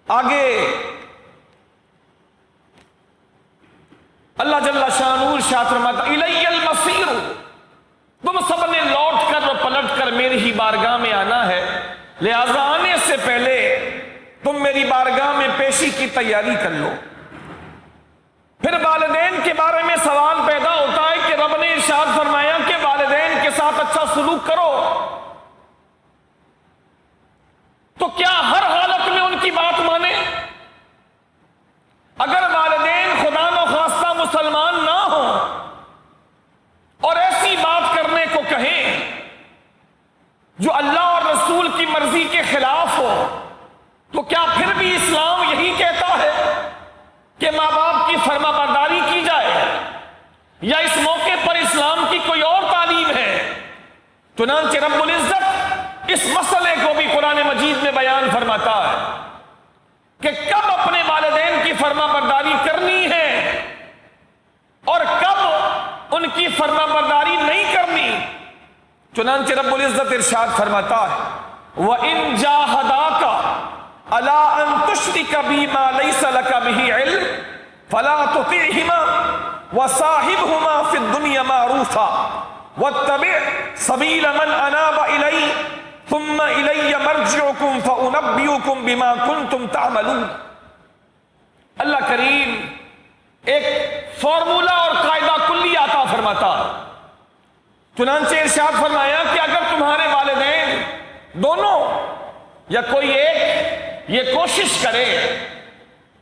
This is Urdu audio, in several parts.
آگے اللہ جل شانہ ارشاد فرماتا الی المصیر، تم سب نے لوٹ کر اور پلٹ کر میری ہی بارگاہ میں آنا ہے، لہذا آنے سے پہلے تم میری بارگاہ میں پیشی کی تیاری کر لو۔ پھر والدین کے بارے میں سوال پیدا ہوتا ہے کہ رب نے ارشاد فرمایا کہ والدین کے ساتھ اچھا سلوک کرو، تو کیا ہر حالت میں ان کی بات مانے؟ اگر والدین خدا نخواستہ مسلمان نہ ہوں اور ایسی بات کرنے کو کہیں جو اللہ اور رسول کی مرضی کے خلاف ہو، تو کیا پھر بھی اسلام یہی کہتا ہے کہ ماں باپ کی فرما برداری کی جائے، یا اس موقع پر اسلام کی کوئی اور تعلیم ہے؟ چنانچہ رب العزت اس مسئلے کو بھی قرآن مجید میں بیان فرماتا ہے کہ کب اپنے والدین کی فرما برداری کرنی ہے اور کب ان کی فرما برداری نہیں کرنی۔ چنانچہ رب العزت ارشاد فرماتا ہے وَإِن جَاهَدَاكَ عَلَىٰ أَن تُشْرِكَ بِي مَا لَيْسَ لَكَ بِهِ عِلْمٌ فَلَا تُطِعْهُمَا وَصَاحِبْهُمَا فِي الدُّنْيَا مَعْرُوفًا وَاتَّبِعْ سَبِيلَ مَنْ أَنَابَ إِلَيَّ ثُمَّ إِلَيَّ مَرْجِعُكُمْ فَأُنَبِّئُكُمْ بِمَا كُنْتُمْ تَعْمَلُونَ۔ اللہ کریم ایک فارمولہ اور قاعدہ کلی عطا فرماتا، چنانچہ ارشاد فرمایا کہ اگر تمہارے والدین دونوں یا کوئی ایک یہ کوشش کرے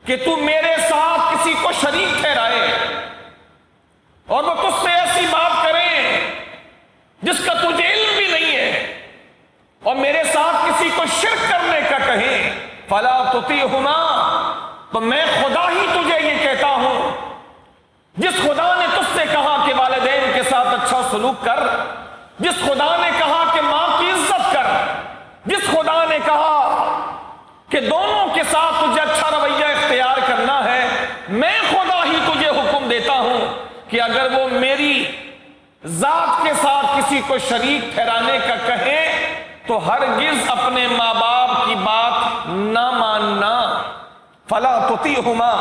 کہ تم میرے ساتھ کسی کو شریک ٹھہرائے اور وہ تجھ سے ایسی بات کریں جس کا تجھے علم بھی نہیں ہے، اور میرے ساتھ کسی کو شرک کرنے کا کہیں فلا تطیعہما، تو میں خدا ہی تجھے یہ کہتا ہوں، جس خدا نے تجھ سے کہا کہ والدین کے ساتھ اچھا سلوک کر، جس خدا نے کہا کہ ماں کی عزت کر، جس خدا نے کہا کہ دونوں کے ساتھ تجھے اچھا رویہ اختیار کرنا ہے، میں خدا ہی تجھے حکم دیتا ہوں کہ اگر وہ میری ذات کے ساتھ کسی کو شریک ٹھہرانے کا کہیں تو ہرگز اپنے ماں باپ کی بات نہ ماننا، فلا تطیعہما،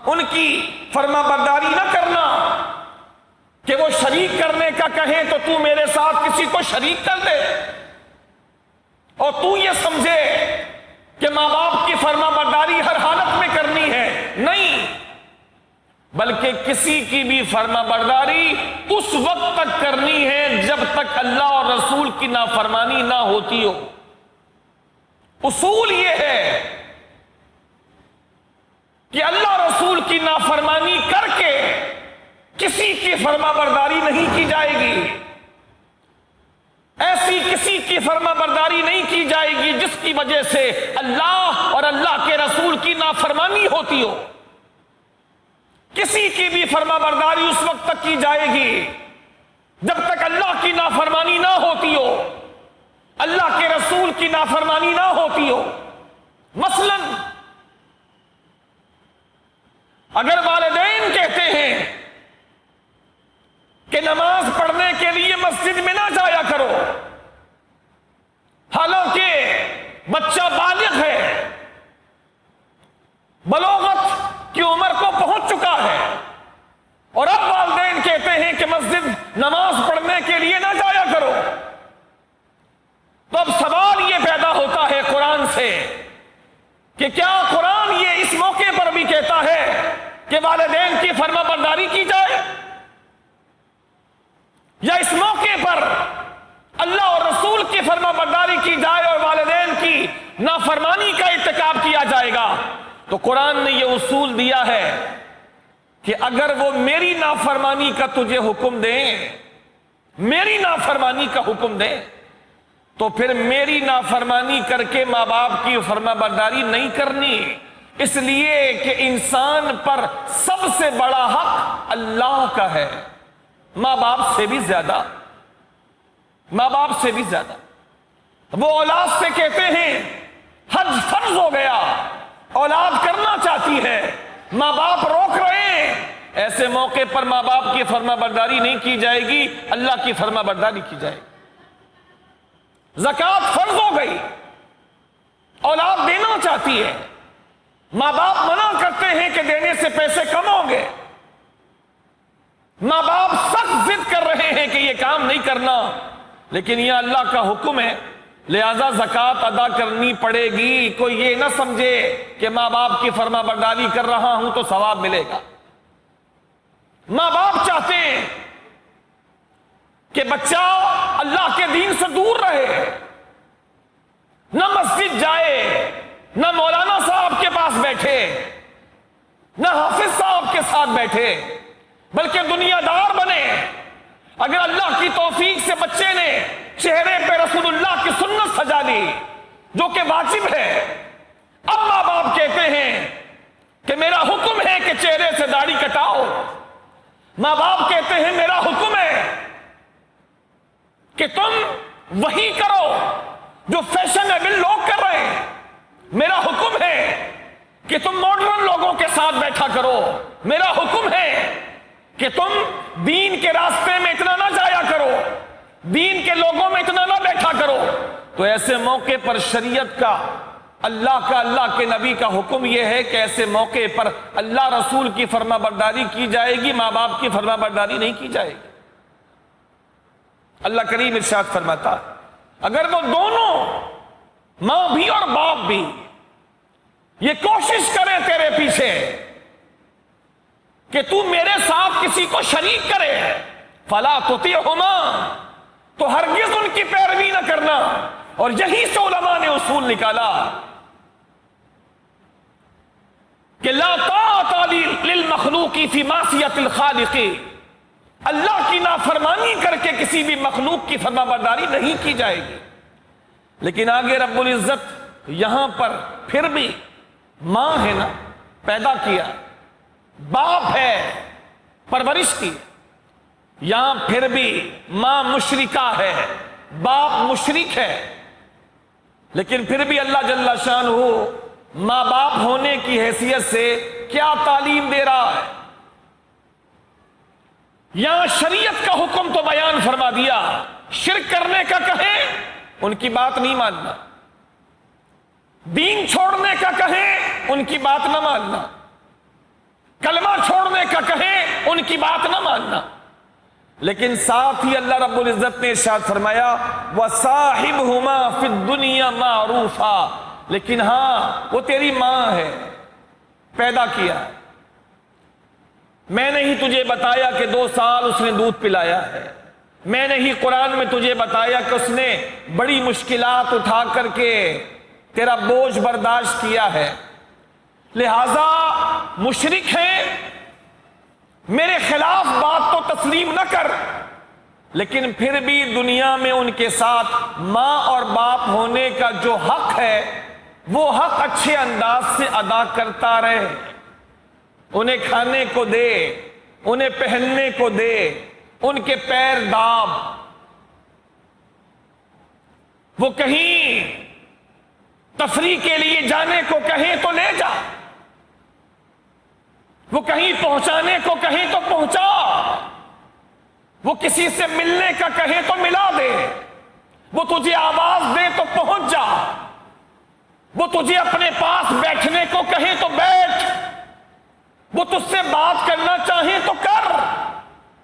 ان کی فرما برداری نہ کرنا کہ وہ شریک کرنے کا کہیں تو تو میرے ساتھ کسی کو شریک کر دے اور تو یہ سمجھے کہ ماں باپ کی فرما برداری ہر حالت میں کرنی ہے، نہیں، بلکہ کسی کی بھی فرما برداری اس وقت تک کرنی ہے جب تک اللہ اور رسول کی نافرمانی نہ ہوتی ہو۔ اصول یہ ہے کہ اللہ رسول کی نافرمانی کر کے کسی کی فرما برداری نہیں کی جائے گی، ایسی کسی کی فرما برداری نہیں کی جائے گی جس کی وجہ سے اللہ اور اللہ کے رسول کی نافرمانی ہوتی ہو۔ کسی کی بھی فرما برداری اس وقت تک کی جائے گی جب تک اللہ کی نافرمانی نہ ہوتی ہو، اللہ کے رسول کی نافرمانی نہ ہوتی ہو۔ مثلا اگر والدین کہتے ہیں کہ نماز پڑھنے کے لیے مسجد میں نہ جایا کرو، حالانکہ بچہ بالغ ہے، بلوغت کی عمر کو پہنچ چکا ہے، اور اب والدین کہتے ہیں کہ مسجد نماز پڑھنے کے لیے نہ جایا کرو، تو اب سوال یہ پیدا ہوتا ہے قرآن سے کہ کیا قرآن یہ اس موقع پر بھی کہتا ہے کہ والدین کی فرما برداری کی جائے، یا اس موقع پر اللہ اور رسول کی فرما برداری کی جائے اور والدین کی نافرمانی کا ارتکاب کیا جائے گا؟ تو قرآن نے یہ اصول دیا ہے کہ اگر وہ میری نافرمانی کا تجھے حکم دیں، میری نافرمانی کا حکم دیں، تو پھر میری نافرمانی کر کے ماں باپ کی فرما برداری نہیں کرنی، اس لیے کہ انسان پر سب سے بڑا حق اللہ کا ہے، ماں باپ سے بھی زیادہ، ماں باپ سے بھی زیادہ۔ وہ اولاد سے کہتے ہیں حج فرض ہو گیا، اولاد کرنا چاہتی ہے، ماں باپ روک رہے ہیں، ایسے موقع پر ماں باپ کی فرما برداری نہیں کی جائے گی، اللہ کی فرما برداری کی جائے گی۔ زکوٰۃ فرض ہو گئی، اولاد دینا چاہتی ہے، ماں باپ منع کرتے ہیں کہ دینے سے پیسے کم ہوں گے، ماں باپ سخت ضد کر رہے ہیں کہ یہ کام نہیں کرنا، لیکن یہ اللہ کا حکم ہے لہذا زکوٰۃ ادا کرنی پڑے گی۔ کوئی یہ نہ سمجھے کہ ماں باپ کی فرما برداری کر رہا ہوں تو ثواب ملے گا۔ ماں باپ چاہتے ہیں کہ بچہ اللہ کے دین سے دور رہے، نہ مسجد جائے، نہ مولانا صاحب کے پاس بیٹھے، نہ حافظ صاحب کے ساتھ بیٹھے، بلکہ دنیا دار بنے۔ اگر اللہ کی توفیق سے بچے نے چہرے پہ رسول اللہ کی سنت سجا لی جو کہ واجب ہے، اب ماں باپ کہتے ہیں کہ میرا حکم ہے کہ چہرے سے داڑھی کٹاؤ، ماں باپ کہتے ہیں میرا حکم ہے کہ تم وہی کرو جو فیشنیبل لوگ کر رہے ہیں، میرا حکم ہے کہ تم ماڈرن لوگوں کے ساتھ بیٹھا کرو، میرا حکم ہے کہ تم دین کے راستے میں اتنا نہ جایا کرو، دین کے لوگوں میں اتنا نہ بیٹھا کرو۔ تو ایسے موقع پر شریعت کا، اللہ کے نبی کا حکم یہ ہے کہ ایسے موقع پر اللہ رسول کی فرما برداری کی جائے گی، ماں باپ کی فرما برداری نہیں کی جائے گی۔ اللہ کریم ارشاد فرماتا ہے اگر وہ دونوں ماں بھی اور باپ بھی یہ کوشش کرے تیرے پیچھے کہ تو میرے ساتھ کسی کو شریک کرے، فلا تطیعہما، تو ہرگز ان کی پیروی نہ کرنا۔ اور یہی سے علماء نے اصول نکالا کہ لا طاعۃ للمخلوق فی معصیۃ الخالق، اللہ کی نافرمانی کر کے کسی بھی مخلوق کی فرما برداری نہیں کی جائے گی۔ لیکن آگے رب العزت یہاں پر پھر بھی ماں ہے نا، پیدا کیا، باپ ہے، پرورش کی، یہاں پھر بھی ماں مشرکہ ہے، باپ مشرک ہے، لیکن پھر بھی اللہ جل شانہ ماں باپ ہونے کی حیثیت سے کیا تعلیم دے رہا ہے؟ یہاں شریعت کا حکم تو بیان فرما دیا، شرک کرنے کا کہیں ان کی بات نہیں ماننا، دین چھوڑنے کا کہیں ان کی بات نہ ماننا، کلمہ چھوڑنے کا کہیں ان کی بات نہ ماننا، لیکن ساتھ ہی اللہ رب العزت نے ارشاد فرمایا وَصَاحِبْهُمَا فِي الدُّنْيَا مَعْرُوفًا، لیکن ہاں وہ تیری ماں ہے، پیدا کیا، میں نے ہی تجھے بتایا کہ 2 سال اس نے دودھ پلایا ہے، میں نے ہی قرآن میں تجھے بتایا کہ اس نے بڑی مشکلات اٹھا کر کے تیرا بوجھ برداشت کیا ہے، لہذا مشرک ہیں، میرے خلاف بات تو تسلیم نہ کر، لیکن پھر بھی دنیا میں ان کے ساتھ ماں اور باپ ہونے کا جو حق ہے وہ حق اچھے انداز سے ادا کرتا رہے، انہیں کھانے کو دے، انہیں پہننے کو دے، ان کے پیر داب، وہ کہیں تفریح کے لیے جانے کو کہیں تو لے جا، وہ کہیں پہنچانے کو کہیں تو پہنچا، وہ کسی سے ملنے کا کہیں تو ملا دے، وہ تجھے آواز دے تو پہنچ جا، وہ تجھے اپنے پاس بیٹھنے کو کہیں تو بیٹھ، وہ تجھ سے بات کرنا چاہیں تو کر،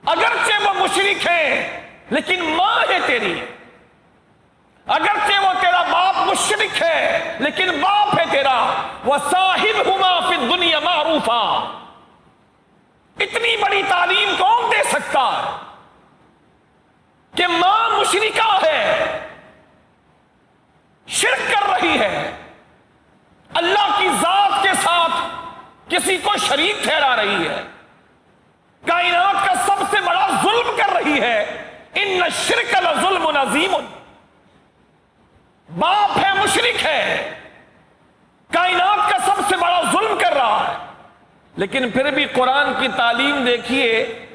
اگرچہ وہ مشرک ہے لیکن ماں ہے تیری، اگرچہ وہ تیرا باپ مشرک ہے لیکن باپ ہے تیرا، وَصَاحِبْهُمَا فِي الدُّنْيَا مَعْرُوفًا۔ اتنی بڑی تعلیم کون دے سکتا ہے کہ ماں مشرکہ ہے، شرک کر رہی ہے، اللہ کی ذات کے ساتھ کسی کو شریک ٹھہرا رہی ہے، کائنات کا سب سے بڑا ظلم کر رہی ہے، ان الشرک لظلم عظیم، باپ ہے، مشرک ہے، کائنات کا سب سے بڑا ظلم کر رہا ہے، لیکن پھر بھی قرآن کی تعلیم دیکھیے،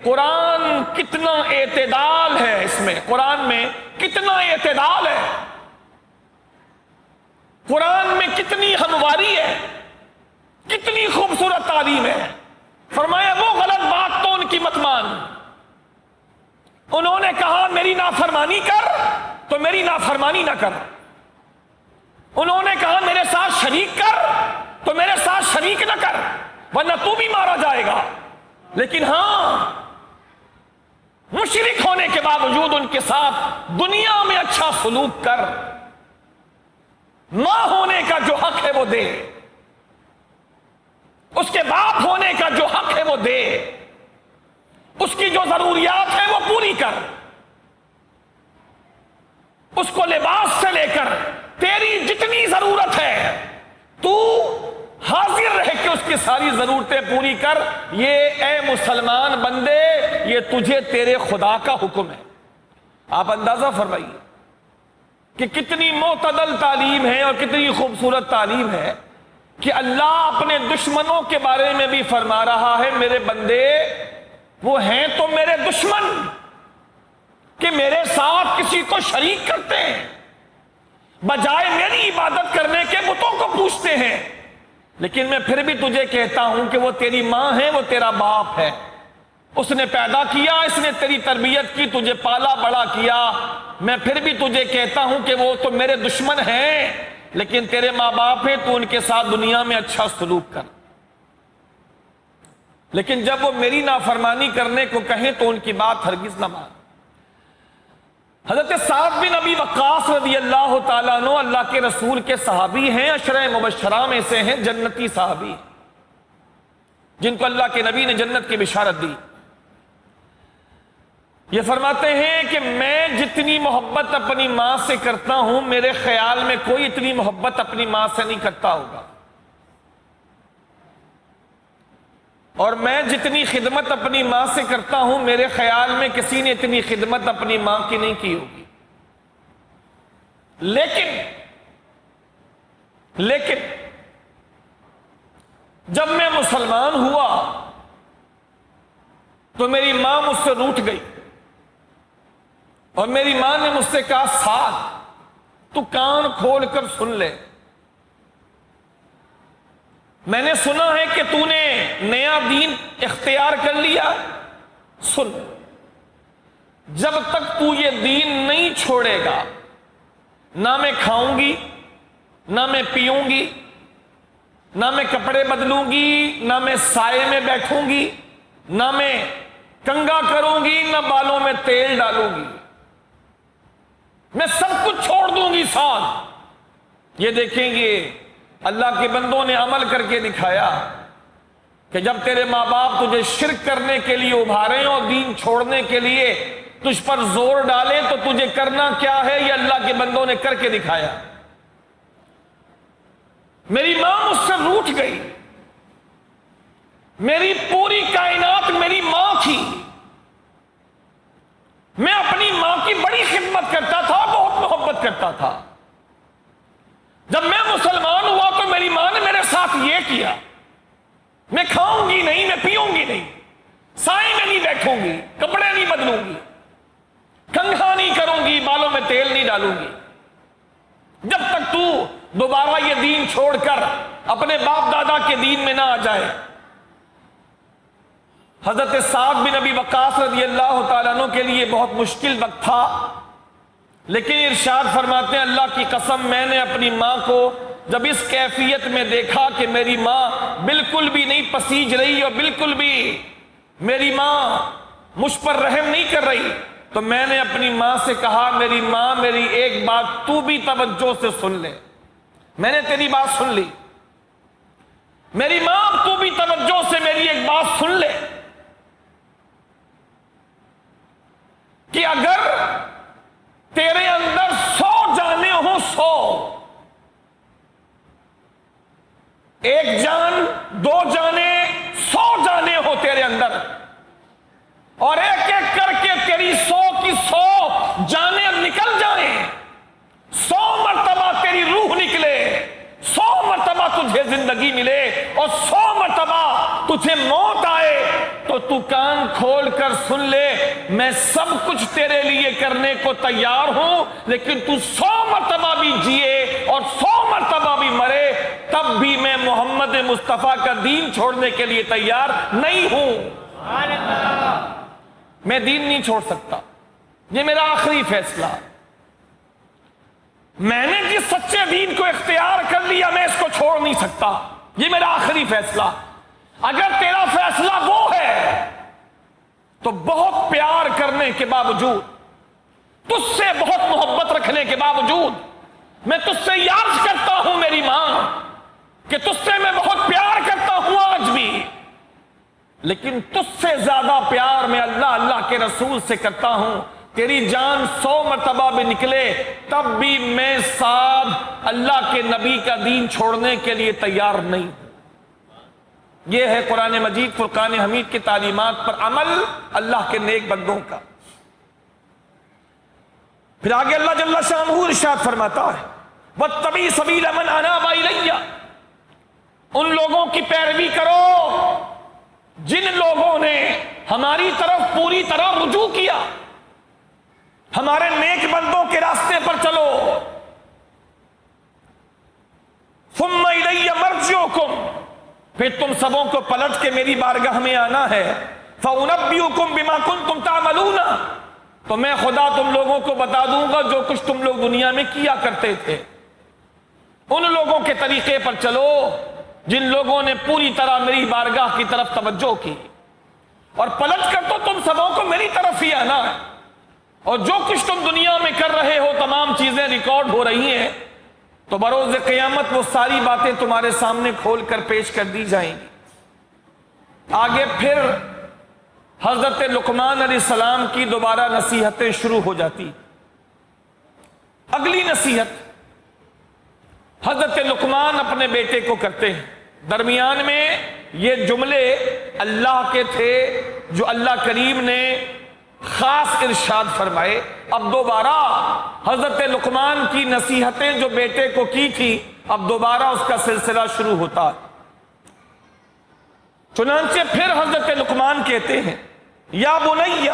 قرآن کتنا اعتدال ہے، اس میں قرآن میں کتنا اعتدال ہے، قرآن میں کتنی ہمواری ہے، کتنی خوبصورت تعلیم ہے۔ فرمایا وہ غلط بات تو ان کی مت مان، انہوں نے کہا میری نافرمانی کر تو میری نافرمانی نہ کر، انہوں نے کہا میرے ساتھ شریک کر تو میرے ساتھ شریک ورنہ تو بھی مارا جائے گا. لیکن ہاں مشرک ہونے کے باوجود ان کے ساتھ دنیا میں اچھا سلوک کر، ماں ہونے کا جو حق ہے وہ دے، اس کے باپ ہونے کا جو حق ہے وہ دے، اس کی جو ضروریات ہیں وہ پوری کر، اس کو لباس سے لے کر تیری جتنی ضرورت ہے تو حاضر رہ کے اس کی ساری ضرورتیں پوری کر. یہ اے مسلمان بندے، یہ تجھے تیرے خدا کا حکم ہے. آپ اندازہ فرمائیے کہ کتنی معتدل تعلیم ہے اور کتنی خوبصورت تعلیم ہے کہ اللہ اپنے دشمنوں کے بارے میں بھی فرما رہا ہے میرے بندے وہ ہیں تو میرے دشمن کہ میرے ساتھ کسی کو شریک کرتے ہیں، بجائے میری عبادت کرنے کے بتوں کو پوچھتے ہیں. لیکن میں پھر بھی تجھے کہتا ہوں کہ وہ تیری ماں ہے، وہ تیرا باپ ہے، اس نے پیدا کیا، اس نے تیری تربیت کی، تجھے پالا بڑا کیا. میں پھر بھی تجھے کہتا ہوں کہ وہ تو میرے دشمن ہیں، لیکن تیرے ماں باپ ہیں تو ان کے ساتھ دنیا میں اچھا سلوک کر. لیکن جب وہ میری نافرمانی کرنے کو کہیں تو ان کی بات ہرگز نہ مان. حضرت سعد بن ابی وقاص رضی اللہ تعالیٰ عنہ اللہ کے رسول کے صحابی ہیں، عشرہ مبشرہ میں سے ہیں، جنتی صحابی جن کو اللہ کے نبی نے جنت کی بشارت دی. یہ فرماتے ہیں کہ میں جتنی محبت اپنی ماں سے کرتا ہوں میرے خیال میں کوئی اتنی محبت اپنی ماں سے نہیں کرتا ہوگا، اور میں جتنی خدمت اپنی ماں سے کرتا ہوں میرے خیال میں کسی نے اتنی خدمت اپنی ماں کی نہیں کی ہوگی. لیکن جب میں مسلمان ہوا تو میری ماں مجھ سے روٹھ گئی اور میری ماں نے مجھ سے کہا سعد تو کان کھول کر سن لے، میں نے سنا ہے کہ تو نے نیا دین اختیار کر لیا. سن، جب تک تو یہ دین نہیں چھوڑے گا نہ میں کھاؤں گی، نہ میں پیوں گی، نہ میں کپڑے بدلوں گی، نہ میں سائے میں بیٹھوں گی، نہ میں کنگا کروں گی، نہ بالوں میں تیل ڈالوں گی، میں سب کچھ چھوڑ دوں گی. ساتھ یہ دیکھیں گے اللہ کے بندوں نے عمل کر کے دکھایا کہ جب تیرے ماں باپ تجھے شرک کرنے کے لیے ابھاریں اور دین چھوڑنے کے لیے تجھ پر زور ڈالیں تو تجھے کرنا کیا ہے، یہ اللہ کے بندوں نے کر کے دکھایا. میری ماں مجھ سے روٹھ گئی، میری پوری کائنات میری ماں تھی، میں اپنی ماں کی بڑی خدمت کرتا تھا، بہت محبت کرتا تھا. جب میں مسلمان ہوا تو میری ماں نے میرے ساتھ یہ کیا، میں کھاؤں گی نہیں، میں پیوں گی نہیں، سائے میں نہیں بیٹھوں گی، کپڑے نہیں بدلوں گی، کنگھا نہیں کروں گی، بالوں میں تیل نہیں ڈالوں گی، جب تک تو دوبارہ یہ دین چھوڑ کر اپنے باپ دادا کے دین میں نہ آ جائے. حضرت سعد بن ابی وقاص رضی اللہ تعالیٰ عنہ کے لیے بہت مشکل وقت تھا، لیکن ارشاد فرماتے ہیں اللہ کی قسم میں نے اپنی ماں کو جب اس کیفیت میں دیکھا کہ میری ماں بالکل بھی نہیں پسیج رہی اور بالکل بھی میری ماں مجھ پر رحم نہیں کر رہی، تو میں نے اپنی ماں سے کہا میری ماں میری ایک بات تو بھی توجہ سے سن لے. میں نے تیری بات سن لی، میری ماں تو بھی توجہ سے میری ایک بات سن لے کہ اگر تیرے اندر 100 جانیں ہوں، 100، ایک جان، 2 جانیں، 100 جانیں ہو تیرے اندر، اور ایک ایک کر کے تیری 100 کی 100 جانیں نکل جائیں، 100 مرتبہ تیری روح نکلے، 100 مرتبہ تجھے زندگی ملے اور 100 مرتبہ تجھے موت آئے، تو تو کان کھول کر سن لے میں سب کچھ تیرے لیے کرنے کو تیار ہوں، لیکن تو 100 مرتبہ بھی جیے اور 100 مرتبہ بھی مرے تب بھی میں محمد مصطفیٰ کا دین چھوڑنے کے لیے تیار نہیں ہوں. میں دین نہیں چھوڑ سکتا، یہ میرا آخری فیصلہ. میں نے جس سچے دین کو اختیار کر لیا میں اس کو چھوڑ نہیں سکتا، یہ میرا آخری فیصلہ. اگر تیرا فیصلہ وہ ہے تو بہت پیار کرنے کے باوجود، تجھ سے بہت محبت رکھنے کے باوجود میں تجھ سے یاد کرتا ہوں میری ماں کہ تجھ سے میں بہت پیار کرتا ہوں آج بھی، لیکن تجھ سے زیادہ پیار میں اللہ کے رسول سے کرتا ہوں۔ تیری جان 100 مرتبہ بھی نکلے تب بھی میں ساتھ اللہ کے نبی کا دین چھوڑنے کے لیے تیار نہیں۔ یہ ہے قرآن مجید فرقان حمید کی تعلیمات پر عمل اللہ کے نیک بندوں کا۔ پھر آگے اللہ جل شانہ ارشاد فرماتا ہے وَاتَّبِعْ سَبِيلَ مَنْ أَنَابَ إِلَيَّ، ان لوگوں کی پیروی کرو جن لوگوں نے ہماری طرف پوری طرح رجوع کیا، ہمارے نیک بندوں کے راستے پر چلو۔ ثُمَّ إِلَيَّ مَرْجِعُكُمْ، پھر تم سبوں کو پلٹ کے میری بارگاہ میں آنا ہے۔ فَأُنَبِّئُكُمْ بِمَا كُنْتُمْ تَعْمَلُونَ، تو میں خدا تم لوگوں کو بتا دوں گا جو کچھ تم لوگ دنیا میں کیا کرتے تھے۔ ان لوگوں کے طریقے پر چلو جن لوگوں نے پوری طرح میری بارگاہ کی طرف توجہ کی، اور پلٹ کر تو تم سبوں کو میری طرف ہی آنا ہے، اور جو کچھ تم دنیا میں کر رہے ہو تمام چیزیں ریکارڈ ہو رہی ہیں، تو بروز قیامت وہ ساری باتیں تمہارے سامنے کھول کر پیش کر دی جائیں گی۔ آگے پھر حضرت لقمان علیہ السلام کی دوبارہ نصیحتیں شروع ہو جاتی۔ اگلی نصیحت حضرت لقمان اپنے بیٹے کو کرتے ہیں، درمیان میں یہ جملے اللہ کے تھے جو اللہ کریم نے خاص ارشاد فرمائے۔ اب دوبارہ حضرت لقمان کی نصیحتیں جو بیٹے کو کی تھی، اب دوبارہ اس کا سلسلہ شروع ہوتا ہے۔ چنانچہ پھر حضرت لقمان کہتے ہیں یا بنی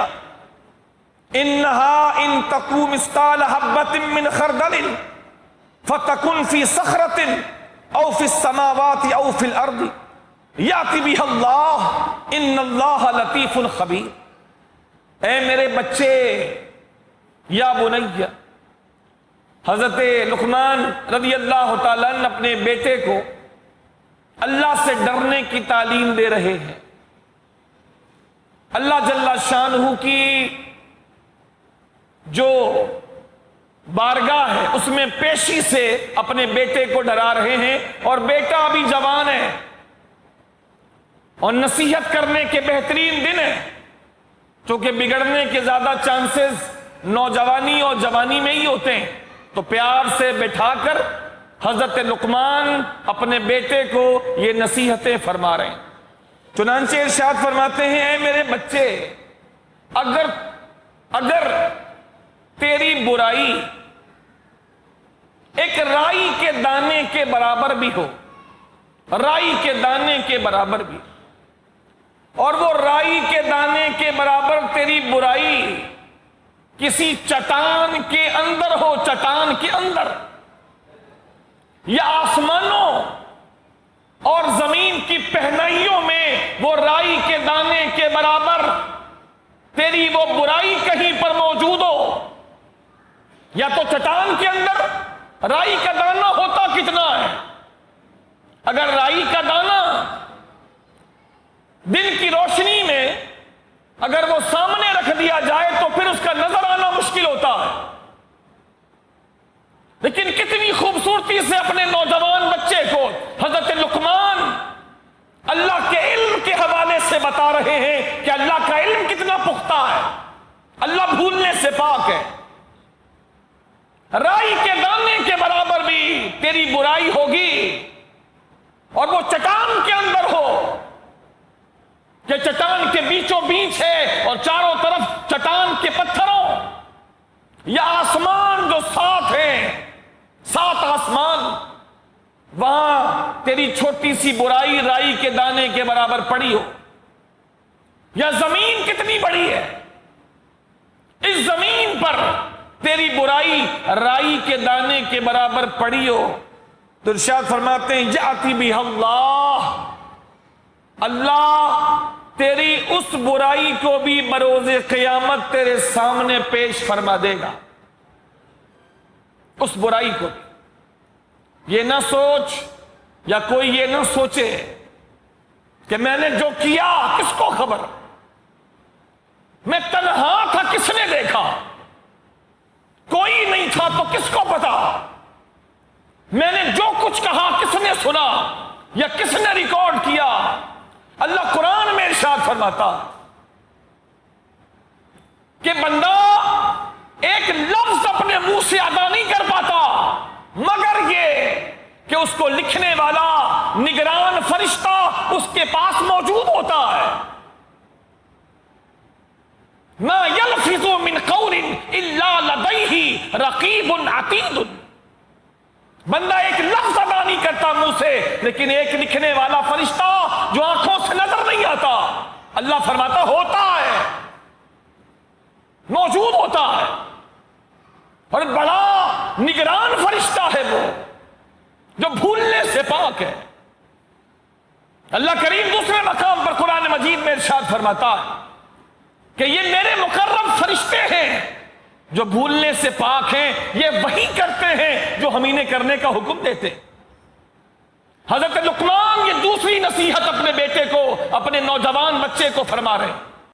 انہا ان تکو مثقال حبۃ من خردل فتکن فی صخرۃ او فی السماوات او فی الارض یأتی بہا اللہ ان اللہ لطیف خبیر۔ اے میرے بچے، یا بنی، حضرت لقمان رضی اللہ تعالیٰ عنہ اپنے بیٹے کو اللہ سے ڈرنے کی تعلیم دے رہے ہیں۔ اللہ جل شانہ کی جو بارگاہ ہے اس میں پیشی سے اپنے بیٹے کو ڈرا رہے ہیں، اور بیٹا ابھی جوان ہے اور نصیحت کرنے کے بہترین دن ہے، چونکہ بگڑنے کے زیادہ چانسز نوجوانی اور جوانی میں ہی ہوتے ہیں۔ تو پیار سے بٹھا کر حضرت لقمان اپنے بیٹے کو یہ نصیحتیں فرما رہے ہیں۔ چنانچہ ارشاد فرماتے ہیں اے میرے بچے، اگر تیری برائی ایک رائی کے دانے کے برابر بھی ہو، رائی کے دانے کے برابر بھی، اور وہ رائی کے دانے کے برابر تیری برائی کسی چٹان کے اندر ہو، چٹان کے اندر، یا آسمانوں اور زمین کی پہنائیوں میں وہ رائی کے دانے کے برابر تیری وہ برائی کہیں پر موجود ہو، یا تو چٹان کے اندر رائی کا دانہ ہوتا کتنا ہے، اگر رائی کا دانہ دن کی روشنی میں اگر وہ سامنے رکھ دیا جائے تو پھر اس کا نظر آنا مشکل ہوتا ہے، لیکن کتنی خوبصورتی سے اپنے نوجوان بچے کو حضرت لقمان اللہ کے علم کے حوالے سے بتا رہے ہیں کہ اللہ کا علم کتنا پختہ ہے، اللہ بھولنے سے پاک ہے۔ رائی کے دانے کے برابر بھی تیری برائی ہوگی، اور وہ چٹان کے اندر ہو کہ چٹان کے بیچوں بیچ ہے اور چاروں طرف چٹان کے پتھروں، یا آسمان جو ساتھ ہیں، 7 آسمان، وہاں تیری چھوٹی سی برائی رائی کے دانے کے برابر پڑی ہو، یا زمین کتنی بڑی ہے، اس زمین پر تیری برائی رائی کے دانے کے برابر پڑی ہو، تو ارشاد فرماتے ہیں یاتی بہا اللہ، اللہ تیری اس برائی کو بھی بروز قیامت تیرے سامنے پیش فرما دے گا، اس برائی کو بھی۔ یہ نہ سوچ یا کوئی یہ نہ سوچے کہ میں نے جو کیا کس کو خبر، میں تنہا تھا کس نے دیکھا، کوئی نہیں تھا تو کس کو پتا، میں نے جو کچھ کہا کس نے سنا یا کس نے ریکارڈ کیا۔ اللہ قرآن میں ارشاد فرماتا کہ بندہ ایک لفظ اپنے منہ سے ادا نہیں کر پاتا مگر یہ کہ اس کو لکھنے والا نگران فرشتہ اس کے پاس موجود ہوتا ہے۔ ما یلفظ من قول الا لدیہ رقیب عتید، بندہ ایک لفظ ادا نہیں کرتا منہ سے لیکن ایک لکھنے والا فرشتہ جو آنکھوں سے نظر نہیں آتا، اللہ فرماتا ہوتا ہے، موجود ہوتا ہے، اور بڑا نگران فرشتہ ہے وہ جو بھولنے سے پاک ہے۔ اللہ کریم دوسرے مقام پر قرآن مجید میں ارشاد فرماتا ہے کہ یہ میرے مقرب فرشتے ہیں جو بھولنے سے پاک ہیں، یہ وہی کرتے ہیں جو ہم انہیں کرنے کا حکم دیتے۔ حضرت لقمان یہ دوسری نصیحت اپنے بیٹے کو، اپنے نوجوان بچے کو فرما رہے ہیں